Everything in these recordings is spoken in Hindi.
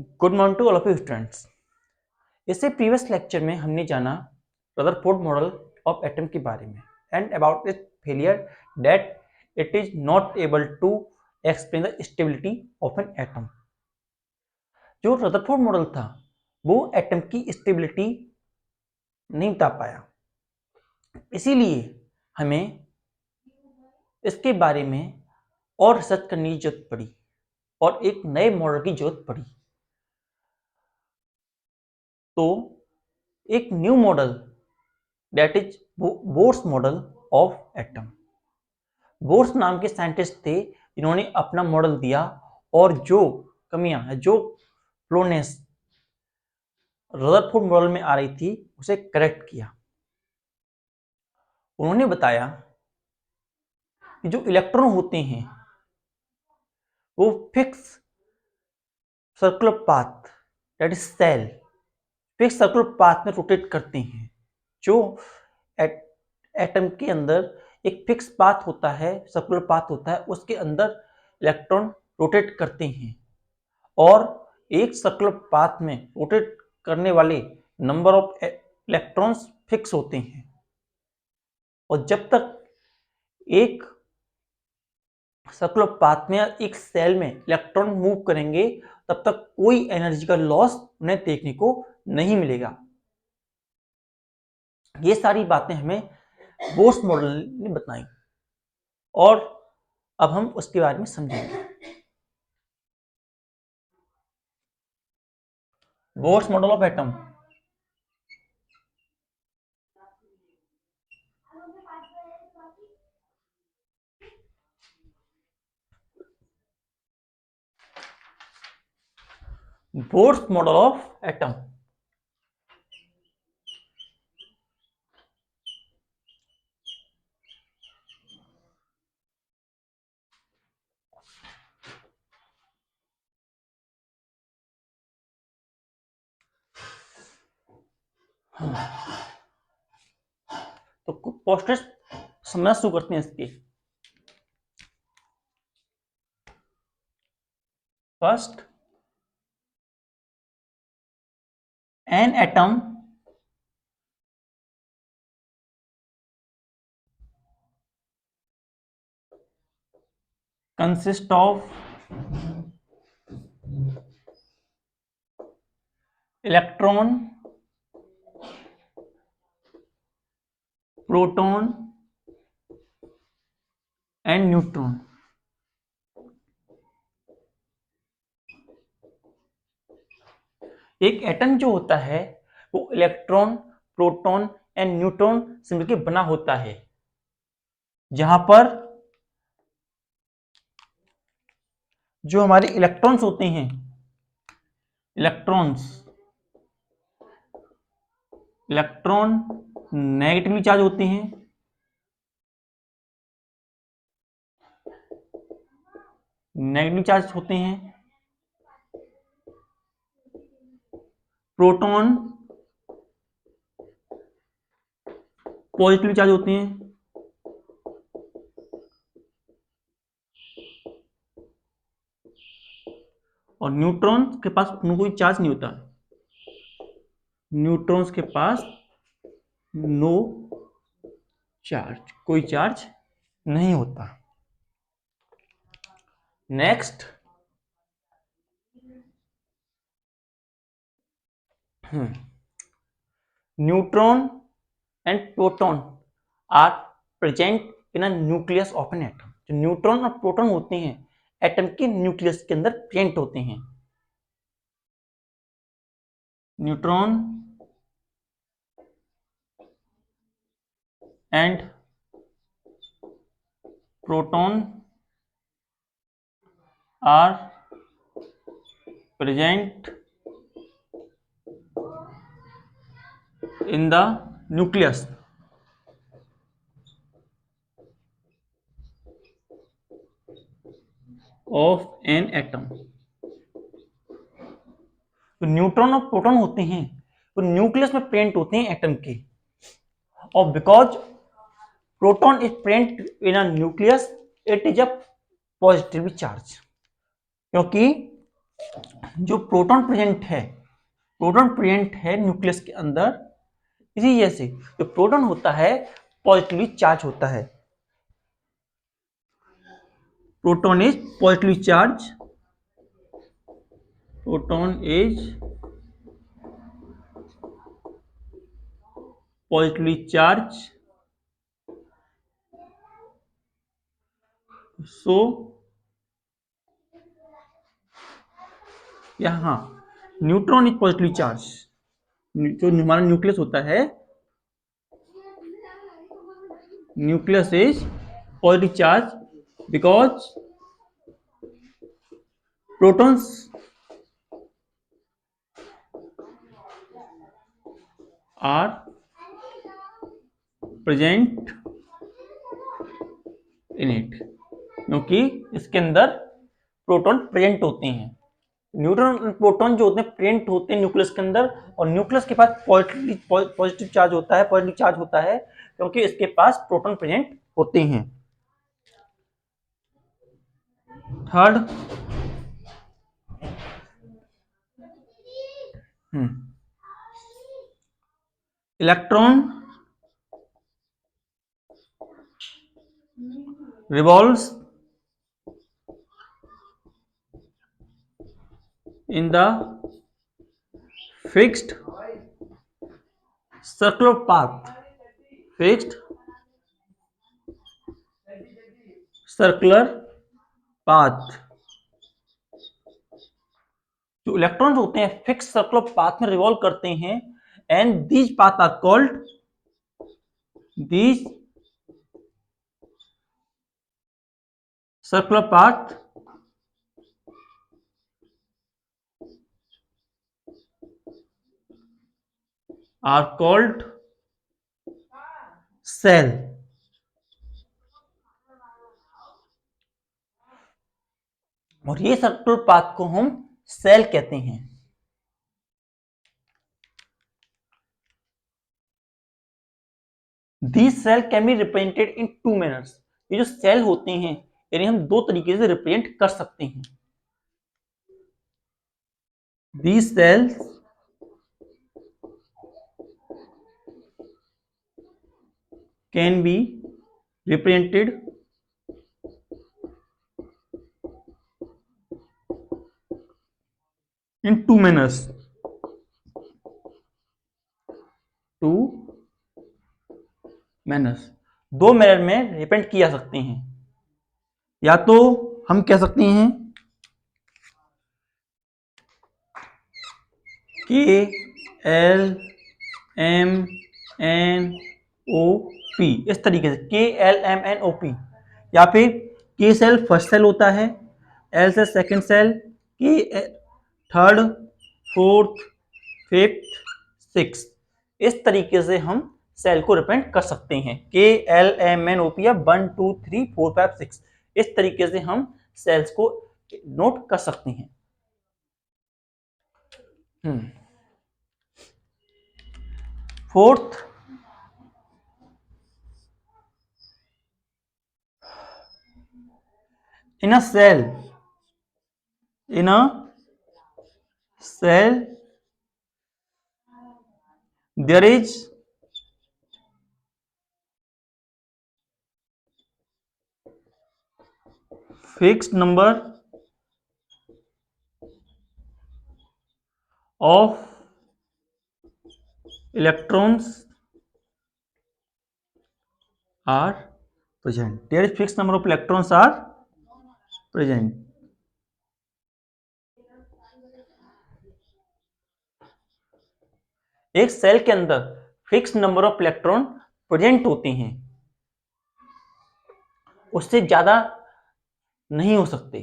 Good morning to all of you students. इससे प्रीवियस लेक्चर में हमने जाना रदरफोर्ड मॉडल ऑफ एटम के बारे में and about its failure that it is not able to explain the stability of an atom. जो रदरफोर्ड मॉडल था वो एटम की स्टेबिलिटी नहीं बता पाया, इसीलिए हमें इसके बारे में और रिसर्च करने की जरूरत पड़ी और एक नए मॉडल की जरूरत पड़ी। तो एक new model that is Bohr's model of atom. Bohr's नाम के साइंटिस्ट थे जिन्होंने अपना मॉडल दिया और जो कमियां है, जो फ्लोनेस रदरफोर्ड मॉडल में आ रही थी उसे करेक्ट किया। उन्होंने बताया कि जो इलेक्ट्रॉन होते हैं वो fix circular path that is shell fix circular path में रोटेट करते हैं। जो एटम के अंदर एक फिक्स पाथ होता है, सर्कुलर पाथ होता है, उसके अंदर इलेक्ट्रॉन रोटेट करते हैं और एक सर्कुलर पाथ में रोटेट करने वाले नंबर ऑफ इलेक्ट्रॉन्स फिक्स होते हैं और जब तक एक सर्कुलर पाथ में एक सेल में इलेक्ट्रॉन मूव करेंगे तब तक कोई एनर्जी का लॉस उन्हें देखने को नहीं मिलेगा। ये सारी बातें हमें बोर्स मॉडल ने बताई और अब हम उसके बारे में समझेंगे। Bourse model of atom. Bourse model of atom तो पोस्टर समझना शुरू करते हैं इसके। First, an atom consist of electron, proton and neutron. एक एटम जो होता है वो इलेक्ट्रॉन, प्रोटॉन एंड न्यूट्रॉन से मिलकर बना होता है, जहां पर जो हमारे इलेक्ट्रॉन्स होते हैं, इलेक्ट्रॉन नेगेटिवली चार्ज होते हैं, प्रोटॉन पॉजिटिवली चार्ज होते हैं और न्यूट्रॉन के पास कोई चार्ज नहीं होता। न्यूट्रॉन्स के पास नो चार्ज, कोई चार्ज नहीं होता। Next, neutron and proton are present in a nucleus of an atom. जो न्यूट्रॉन और प्रोटॉन होते हैं एटम के न्यूक्लियस के अंदर प्रेजेंट होते हैं। Neutron and proton are present in the nucleus of an atom। तो न्यूट्रॉन और प्रोटॉन होते हैं वो न्यूक्लियस में प्रेजेंट होते हैं एटम के, और because proton is present in a nucleus it is a positively charge, क्योंकि जो प्रोटॉन प्रेजेंट है न्यूक्लियस के अंदर, इसी जैसे जो प्रोटॉन होता है पॉजिटिवली चार्ज होता है। Proton is positively charge, proton is positively charge, so यहां न्यूट्रॉन इज पॉजिटिवली चार्ज। जो हमारा न्यूक्लियस होता है, nucleus is positive charge because protons are present in it, क्योंकि इसके अंदर प्रोटॉन प्रेजेंट होते हैं। न्यूट्रॉन प्रोटॉन जो होते हैं प्रेजेंट होते हैं न्यूक्लियस के अंदर, और न्यूक्लियस के पास पॉजिटिव चार्ज होता है, पॉजिटिव चार्ज होता है क्योंकि इसके पास प्रोटॉन प्रेजेंट होते हैं। Third, electron revolves in the fixed circular path, fixed circular path। जो इलेक्ट्रॉन्स होते हैं फिक्स सर्कुलर पाथ में रिवॉल्व करते हैं, and these path are called, these circular path are called shell. और ये सर्कुलर पाथ को हम सेल कहते हैं। These cell can be represented in two manners। ये जो सेल होते हैं यानी हम दो तरीके से रिप्रेजेंट कर सकते हैं। These cells can be represented in two manners, two manners। दो मैनर में रिप्रेजेंट किया सकते हैं। या तो हम कह सकते हैं K L M N O P, इस तरीके से K L M N O P, या फिर के सेल फर्स्ट सेल होता है, एल से सेकंड सेल, के थर्ड, फोर्थ, फिफ्थ, सिक्स, इस तरीके से हम सेल को रिप्रेजेंट कर सकते हैं। K L M N O P या 1 2 3 4 5 6, इस तरीके से हम सेल्स को नोट कर सकते हैं। Fourth, in a cell, in a cell there is fixed number of electrons are present, there is fixed number of electrons are present। एक सेल के अंदर fix number of electron present होते हैं, उससे ज्यादा नहीं हो सकते।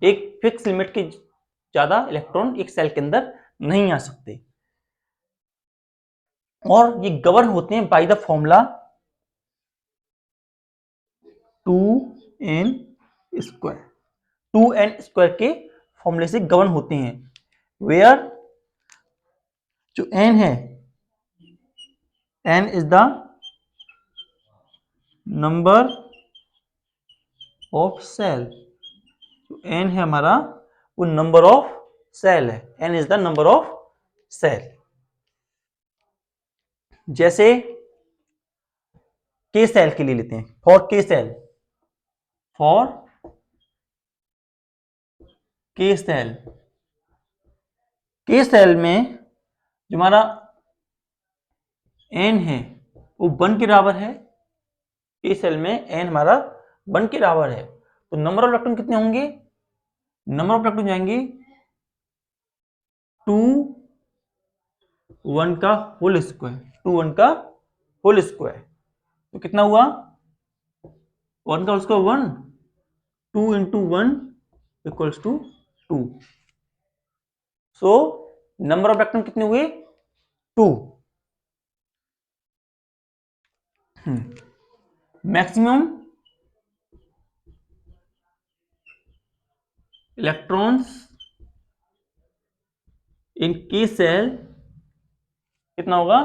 एक फिक्स लिमिट के ज्यादा इलेक्ट्रॉन एक सेल के अंदर नहीं आ सकते, और ये गवर्न होते हैं by the formula 2n square. 2n square के फॉर्मूले से गवर्न होते हैं, वेयर जो n है, n is the number of shell, n है हमारा वो नंबर ऑफ सेल है, n is the number of shell. जैसे के सेल के लिए लेते हैं, for K shell, for K shell, K shell में जो हमारा n है वो 1 के बराबर है, के सेल में n हमारा 1 के बराबर है, तो नंबर ऑफ इलेक्ट्रॉन कितने होंगे, नंबर ऑफ इलेक्ट्रॉन जाएंगे 2 1 का होल स्क्वायर, 2 1 का होल स्क्वायर, तो कितना हुआ 1 का whole square 1, 2 into 1 equals to 2, so number of electron कितने हुए 2। मैक्सिमम इलेक्ट्रॉन्स इन के सेल कितना होगा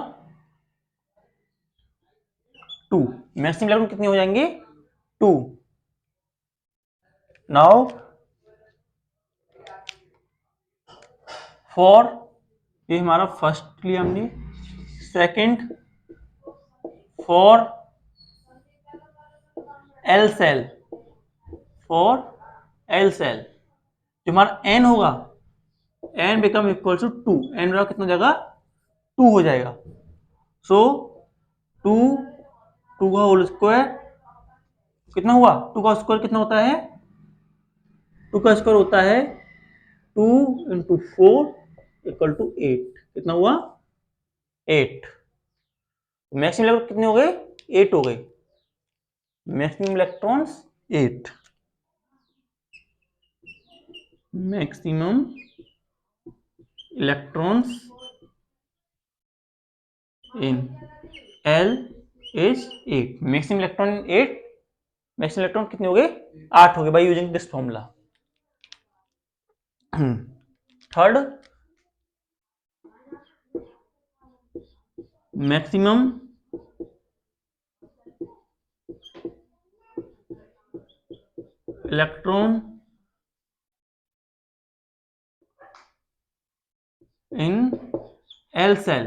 2, मैक्सिमम इलेक्ट्रॉन कितने हो जाएंगे 2। नाउ फॉर, ये हमारा फर्स्ट लिया हमने, second for L shell, for L shell जो हमारा एन होगा, N become equal to 2, N बराबर कितना हो जाएगा 2 हो जाएगा, सो 2 2 का होल स्क्वायर कितना हुआ, 2 का स्क्वायर कितना होता है, 2 का स्क्वायर होता है 2 इंटू 4 इक्वल टू 8, कितना हुआ 8, मैक्सिमम इलेक्ट्रॉन कितने हो गए 8 हो गए, maximum electrons 8, maximum electrons in L is 8, maximum electron in 8, maximum electron कितने हो गए 8 हो गए by using this formula. Third, maximum electron in L shell,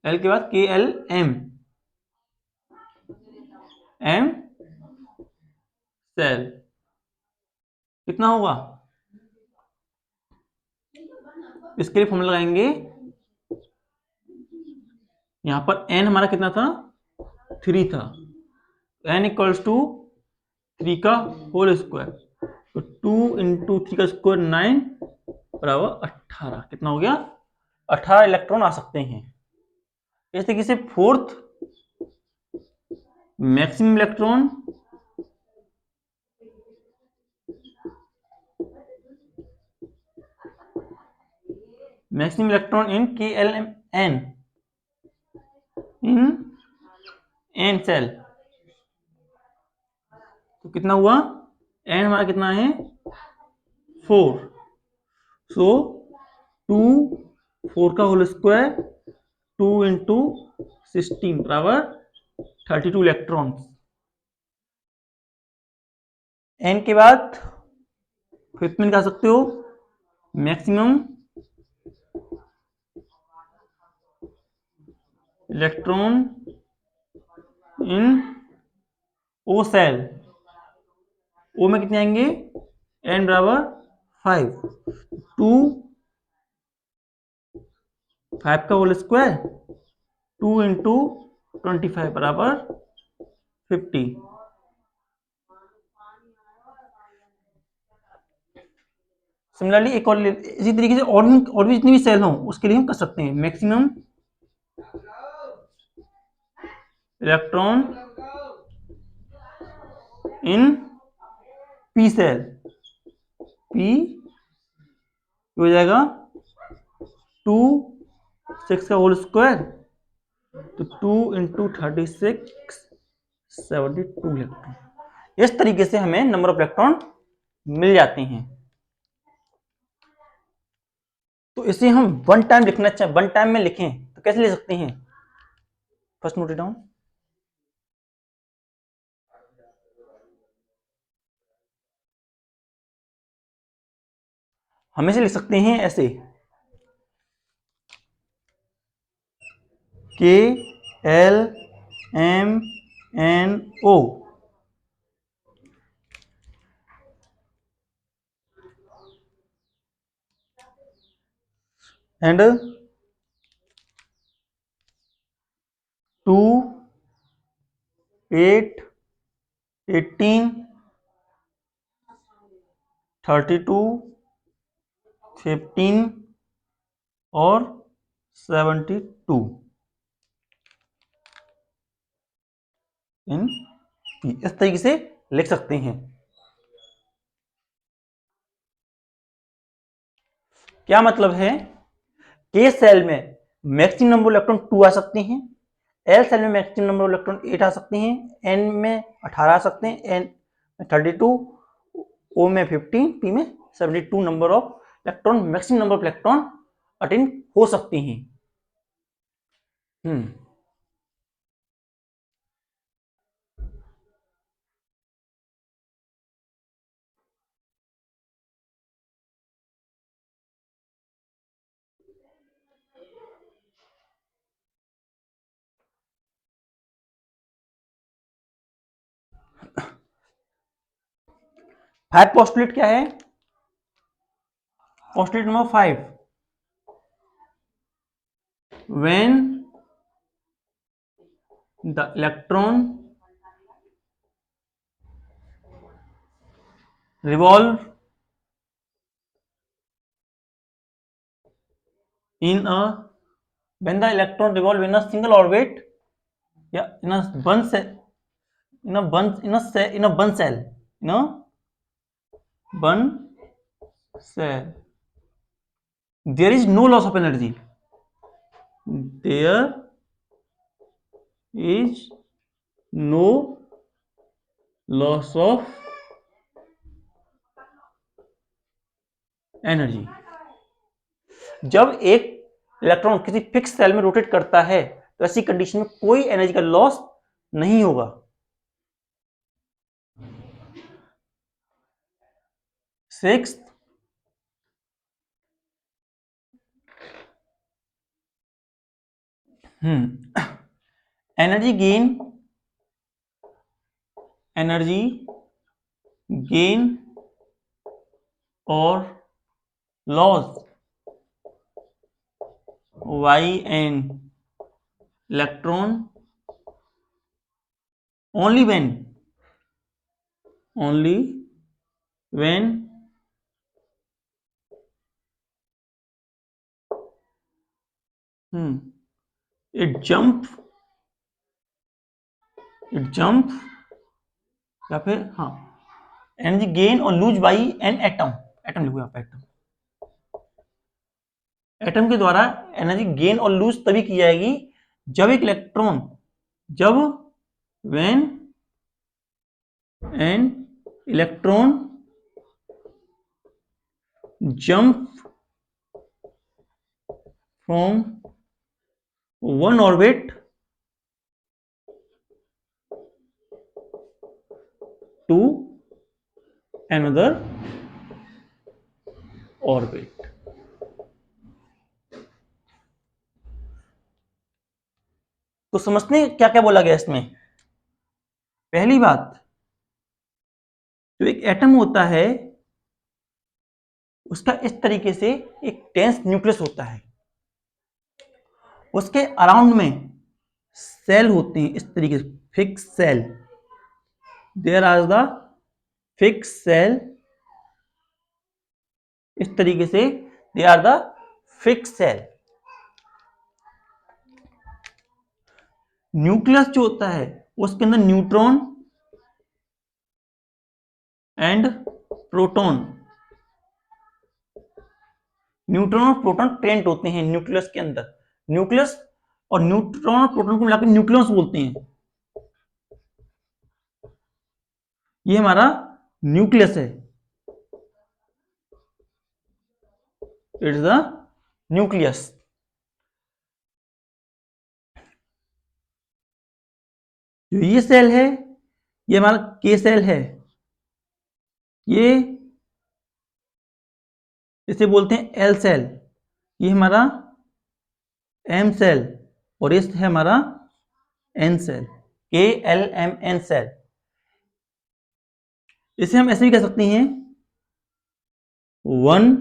L के बाद के एल एम, एम सेल कितना होगा, इसके लिए फॉर्मूला लगाएंगे, यहां पर एन हमारा कितना था 3 था, एन इक्वल्स टू 3 का होल स्क्वायर, तो 2 इंटू 3 का स्क्वायर 9 बराबर 18, कितना हो गया 18 इलेक्ट्रॉन आ सकते हैं। इस तरीके से fourth, maximum electron in K L N, in N shell, तो कितना हुआ एन हमारा कितना है 4, सो 2 4 का होल स्क्वायर 2 इंटू 16 बराबर 32 इलेक्ट्रॉन। एन के बाद फिफ्थ में निकाल सकते हो maximum electron in O cell, O में कितने आएंगे एन बराबर 5, 2 5 का होल स्क्वायर 2 इंटू 25 बराबर 50। सिमिलरली एक और इसी तरीके से और भी जितनी भी सेल हो उसके लिए हम कर सकते हैं, maximum electron in P shell, P हो जाएगा 2 6 का होल स्क्वायर, तो 2 इंटू 36 72 इलेक्ट्रॉन, इस तरीके से हमें नंबर ऑफ इलेक्ट्रॉन मिल जाते हैं। तो इसे हम वन टाइम लिखना चाहें, वन टाइम में लिखें तो कैसे लिख सकते हैं, फर्स्ट नोट इट डाउन, हम इसे लिख सकते हैं ऐसे, KLMNO and 2, 8, 18, 32, 15 और 72 इन P। इस तरीके से लिख सकते हैं। क्या मतलब है? K सेल में मैक्सिमम नंबर इलेक्ट्रॉन 2 आ सकते हैं, L सेल में मैक्सिमम नंबर इलेक्ट्रॉन 8 आ सकते हैं, N में 18 आ सकते हैं, N में 32, O में 15, P में 72 number of electron, maximum number of electron attain हो सकते हैं। फाइव पोस्टुलेट क्या है? Postulate number 5, when the electron revolve in a when the electron revolve in a single orbit, yeah, in a one cell, in a one in a cell, in a one cell, in a one cell, there is no loss of energy, there is no loss of energy. जब एक इलेक्ट्रॉन किसी फिक्स सेल में रोटेट करता है तो ऐसी कंडीशन में कोई एनर्जी का लॉस नहीं होगा। सिक्स्थ, एनर्जी गेन और loss by an electron only when it jump या फिर एनर्जी गेन और लूज बाई एन एटम लिखो यहाँ पे। एटम के द्वारा एनर्जी गेन और लूज तभी की जाएगी जब एक electron when an electron jump from one orbit to another orbit। तो समझते हैं क्या क्या बोला गया इसमें। पहली बात, जो एक एटम होता है उसका इस तरीके से एक डेंस न्यूक्लियस होता है, उसके अराउंड में सेल होते हैं इस तरीके से, fix shell, there are the fix shell, इस तरीके से they are the fix shell. Nucleus जो होता है उसके अंदर न्यूट्रॉन एंड प्रोटॉन, न्यूट्रॉन और प्रोटॉन प्रेजेंट होते हैं न्यूक्लियस के अंदर। न्यूक्लियस और न्यूट्रॉन और प्रोटॉन को मिलाकर न्यूक्लियस बोलते हैं। ये हमारा न्यूक्लियस है, इट इज द न्यूक्लियस। जो ये सेल है ये हमारा के सेल है, ये इसे बोलते हैं एल सेल, ये हमारा एम सेल, और ये है हमारा एन सेल, के एल एम एन सेल। इसे हम ऐसे भी कह सकते हैं 1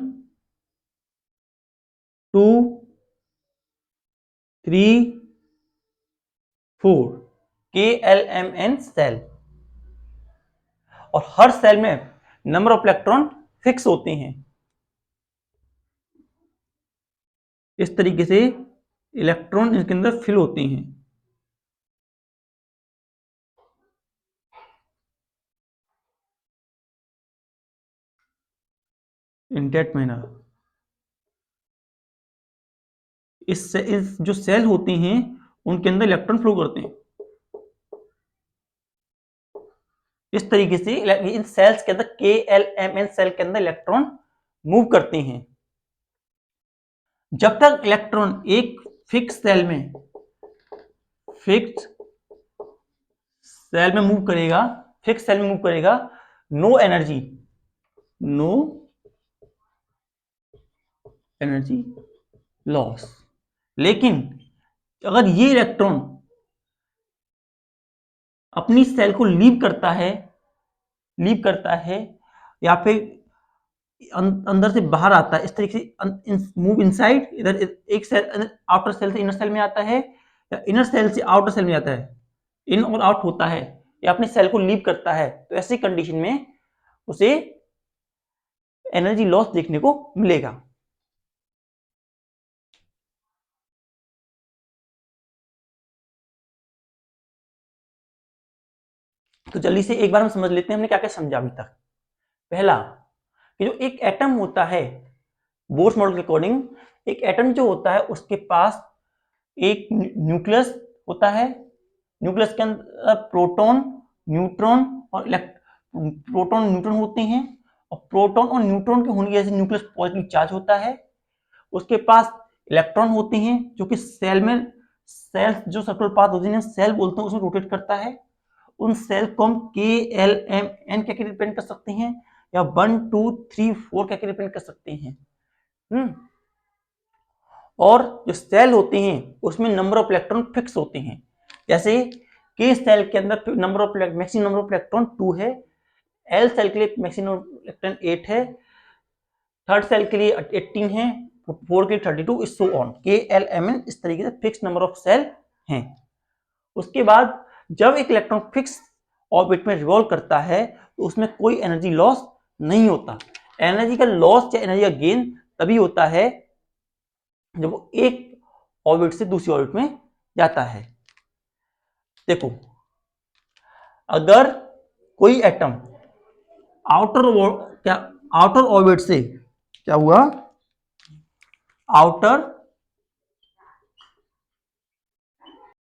2 3 4, के एल एम एन सेल। और हर सेल में नंबर ऑफ इलेक्ट्रॉन फिक्स होते हैं। इस तरीके से इलेक्ट्रॉन इसके अंदर फिल होते हैं। इन दैट मैनर, इस जो सेल होते हैं उनके अंदर इलेक्ट्रॉन फ्लो करते हैं। इस तरीके से इन सेल्स के अंदर के एल एम एन सेल के अंदर इलेक्ट्रॉन मूव करते हैं। जब तक इलेक्ट्रॉन एक फिक्स सेल में मूव करेगा, फिक्स सेल में मूव करेगा, नो एनर्जी लॉस। लेकिन अगर ये इलेक्ट्रॉन अपनी सेल को लीव करता है या फिर अंदर से बाहर आता है, इस तरीके से मूव इनसाइड, इधर एक सेल आउटर सेल से इनर सेल में आता है या इनर सेल से आउटर सेल में आता है, इन और आउट होता है या अपने सेल को लीव करता है, तो ऐसी कंडीशन में उसे एनर्जी लॉस देखने को मिलेगा। तो जल्दी से एक बार हम समझ लेते हैं हमने क्या क्या समझा अभी तक। पहला कि जो एक एटम होता है, बोर्स मॉडल के अकॉर्डिंग एक एटम जो होता है उसके पास एक न्यूक्लियस होता है। न्यूक्लियस के अंदर प्रोटॉन, न्यूट्रॉन होते हैं, और प्रोटॉन और न्यूट्रॉन के होने की वजह से न्यूक्लियस पॉजिटिव चार्ज होता है। उसके पास इलेक्ट्रॉन होते हैं जो कि सेल जो सर्कुलर पाथ होते हैं सेल बोलते हैं, उसमें रोटेट करता है। उन सेल को हम के एल एम एन क्या रिप्रेजेंट कर सकते हैं, या 1 2 3 4 क्या रिप्रेजेंट कर सकते हैं। और जो सेल होते हैं उसमें नंबर ऑफ इलेक्ट्रॉन फिक्स होते हैं। जैसे के सेल के अंदर मैक्सिमम नंबर ऑफ इलेक्ट्रॉन 2 है, एल सेल के लिए मैक्सिमम इलेक्ट्रॉन 8 है, थर्ड सेल के लिए 18 है, 4 के लिए 32, इस सो ऑन। के एल एम एन इस तरीके से फिक्स नंबर ऑफ सेल हैं। उसके बाद जब एक इलेक्ट्रॉन फिक्स ऑर्बिट में रिवॉल्व करता है तो उसमें कोई एनर्जी लॉस नहीं होता। एनर्जी का लॉस या एनर्जी का गेन तभी होता है जब वो एक ऑर्बिट से दूसरी ऑर्बिट में जाता है। देखो, अगर कोई एटम आउटर ऑर्बिट से क्या हुआ, आउटर